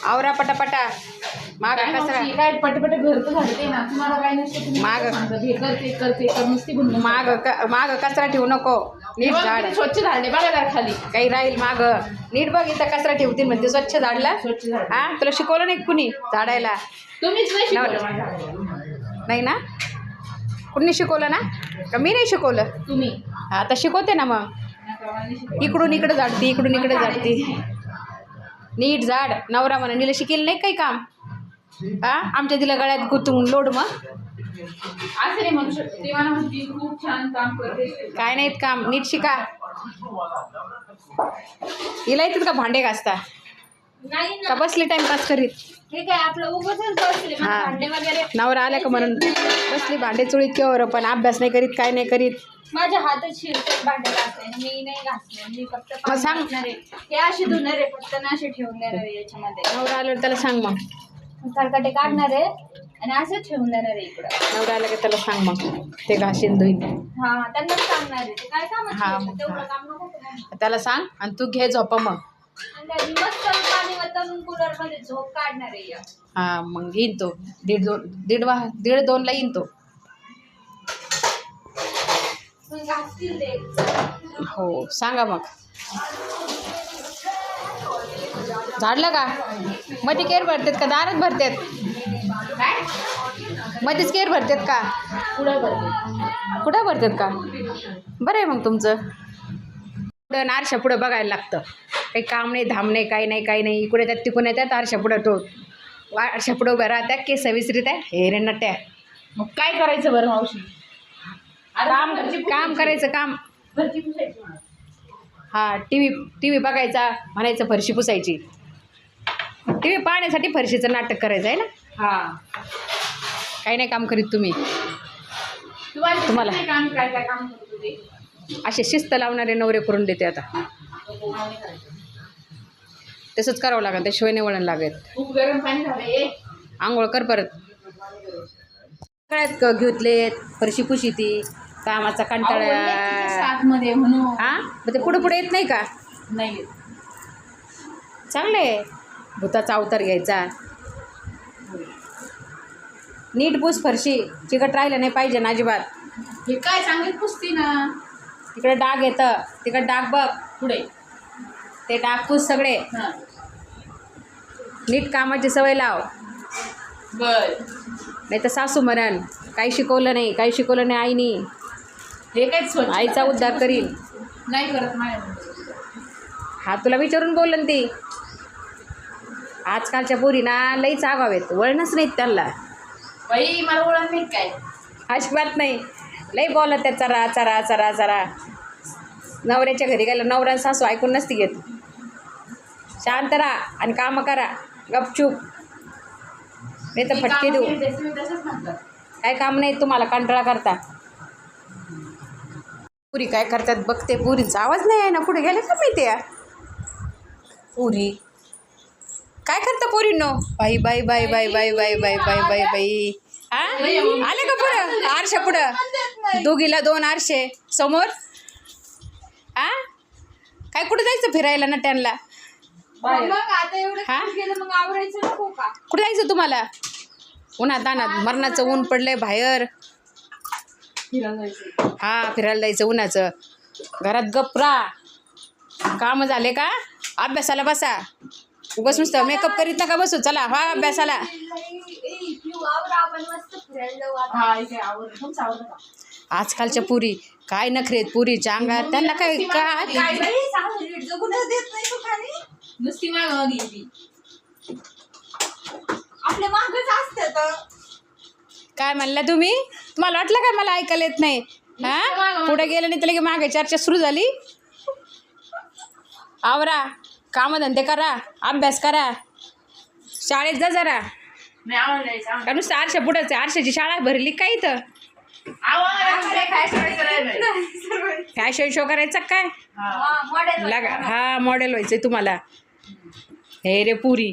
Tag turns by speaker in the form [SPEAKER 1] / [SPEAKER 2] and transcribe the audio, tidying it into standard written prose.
[SPEAKER 1] आवरा पटापटा. माग कचरा
[SPEAKER 2] काय पटपट घर तर झाडते ना, तुम्हाला काय नसते.
[SPEAKER 1] माग कचरा ठेवू नको. नीट झाड
[SPEAKER 2] स्वच्छ झाडले बघा जरा खाली
[SPEAKER 1] काही राहील माग. नीट बघ इथं कचरा ठेवतील म्हणते स्वच्छ झाडला.
[SPEAKER 2] स्वच्छ झाड.
[SPEAKER 1] हा तुला शिकवलं नाही कुणी झाडायला?
[SPEAKER 2] तुम्हीच नाही शिकवलं.
[SPEAKER 1] नाही ना, कुणी शिकवलं ना? का मी नाही शिकवलं?
[SPEAKER 2] तुम्ही
[SPEAKER 1] आता शिकवते ना मग. इकडून इकडे झाडती, इकडून इकडे झाडती. नीट झाड. नवरा म्हणा नीला शिकेल नाही काही काम. हा आमच्या तिला गळ्यात गुंतवून लोड मग
[SPEAKER 2] असं नाही म्हणू शकते. ते मला म्हणते खूप छान काम करते.
[SPEAKER 1] काय नाहीत काम, नीट शिका. हिला येतात का भांडे घासता?
[SPEAKER 2] नाही
[SPEAKER 1] का बसली टाइमपास करीत?
[SPEAKER 2] हे काय आपलं उगाचच बसले भांडे वगैरे.
[SPEAKER 1] नवरा आल्या का म्हणून बसली भांडे चुळीत केवर, पण अभ्यास नाही करीत, काय नाही करीत.
[SPEAKER 2] माझ्या हातात शिरते भांडे घासते. मी नाही घासले, मी फक्त
[SPEAKER 1] मग सांग.
[SPEAKER 2] हे असे धुणार आहे, फक्त ना असे ठेवणार आहे याच्यामध्ये.
[SPEAKER 1] नवरा आल्यावर त्याला सांग मग.
[SPEAKER 2] खरकटे काढणार आहे आणि असं ठेवून देणार आहे इकडं.
[SPEAKER 1] नवरा आला का त्याला सांग मग, ते घाशीन धुईन.
[SPEAKER 2] हा त्यांना सांगणार आहे. ते काय काम
[SPEAKER 1] हा,
[SPEAKER 2] आहे,
[SPEAKER 1] मग
[SPEAKER 2] तेवढं काम नको करायला.
[SPEAKER 1] त्याला सांग आणि तू घे झोपा मग.
[SPEAKER 2] आणि त्यात मस्त पाणी वतून कूलर मध्ये झोप काढणार आहे.
[SPEAKER 1] हा मग येईन तो. दीड दोनला येईन तो.
[SPEAKER 2] मग घासतील ते.
[SPEAKER 1] हो सांगा मग. झाडलं का? मध्ये केर भरतात का दारात भरतात? मध्येच केर भरतात का? कुठं भरतात का? बरं आहे मग तुमचं. पुढं आरशा पुढं बघायला लागतं. काही काम नाही, धाम नाही, काही नाही, काही नाही. इकडे त्यात तिकडून येतात. आरशा पुढं तो आरशा पुढं उभ्या राहत्या. केस विसरीत आहे. हे रे नट्या.
[SPEAKER 2] मग काय करायचं बरं मावशी?
[SPEAKER 1] काम करायचं काम. हा टी व्ही बघायचा, म्हणायचं फरशी पुसायची. टी व्ही पाहण्यासाठी फरशीचं नाटक करायचं आहे ना.
[SPEAKER 2] हा
[SPEAKER 1] काही नाही काम करीत तुम्ही. तुम्हाला
[SPEAKER 2] काम काय काय काम करतो ते
[SPEAKER 1] असे शिस्त लावणारे नवरे करून देते आता. तसंच करावं लागेल, त्याशिवाय नाही वळण लागत.
[SPEAKER 2] खूप गरम पाणी झालंय.
[SPEAKER 1] आंघोळ कर परत. सगळ्यात घेतलेत फरशी पुशी ती कामाचा कंटाळा.
[SPEAKER 2] मध्ये म्हणून
[SPEAKER 1] हा मग ते पुढे येत नाही का?
[SPEAKER 2] नाही
[SPEAKER 1] चांगलं आहे. भूताचा अवतार घ्यायचा. नीट पुस फरशी. चिकट राहिलं नाही पाहिजे ना अजिबात.
[SPEAKER 2] हे काय चांगली पुसती ना.
[SPEAKER 1] तिकडे डाग येतं, तिकडे डाग बघ
[SPEAKER 2] पुढे
[SPEAKER 1] ते डाग पुस सगळे.
[SPEAKER 2] हा
[SPEAKER 1] नीट कामाची सवय लाव.
[SPEAKER 2] बर.
[SPEAKER 1] नाही तर सासू म्हणन काही शिकवलं नाही, काही शिकवलं नाही आईनी.
[SPEAKER 2] हे काय स्वच्छ
[SPEAKER 1] आईचा उद्धार करील.
[SPEAKER 2] नाही करत माझ्या.
[SPEAKER 1] हा तुला विचारून बोललं ती. आजकालच्या पोरीना लईच आगाव आहेत, वळणच नाहीत त्यांना.
[SPEAKER 2] बाई मला ओळख नाही काय.
[SPEAKER 1] अजिबात नाही. लई बोलत त्या चरा चरा चरा चरा. नवऱ्याच्या घरी गेलं नवरा सासू ऐकून नसती घेत. शांत राहा आणि कामं करा गपचूप. नाही तर फटके देऊ. काय काम नाही तुम्हाला, कंटाळा करता. पुरी काय करतात बघते. पुरीचा आवाज नाही आहे ना, कुठे गेले का माहिती आहे. पुरी काय करता पोरींनो? बाई बाई बाई बाई बाई बाई बाई बाई बाई बाई. हा आले का पुढं आरशा पुढं? दोघीला 2 आरशे समोर. हा काय कुठं जायचं फिरायला ना त्यांना? हा कुठं जायचं तुम्हाला? उन्हात तानात मरणाचं ऊन पडलंय बाहेर. हा फिरायला जायचं उन्हाचं. घरात गप्रा. काम झाले का? अभ्यासाला बसा. उगाच नुसतं मेकअप करीत नका बसू. चला हा अभ्यासाला. आजकालच्या पुरी काय नखरेत पुरीच्या अंगात. त्यांना काय
[SPEAKER 2] नुसती आपल्या मागच असतात.
[SPEAKER 1] काय म्हणला तुम्ही? तुम्हाला वाटलं काय मला ऐकायला येत नाही? हा पुढे गेलं नाही तर लगे मागे चर्चा सुरू झाली. आवरा, कामधंदे करा, अभ्यास करा, शाळेत जा जरा. का नुसतं आरशा पुढंच आहे? आरशाची शाळा भरली काय इथं? फॅशन शो करायचा काय? हा मॉडेल व्हायचंय तुम्हाला. हे रे पुरी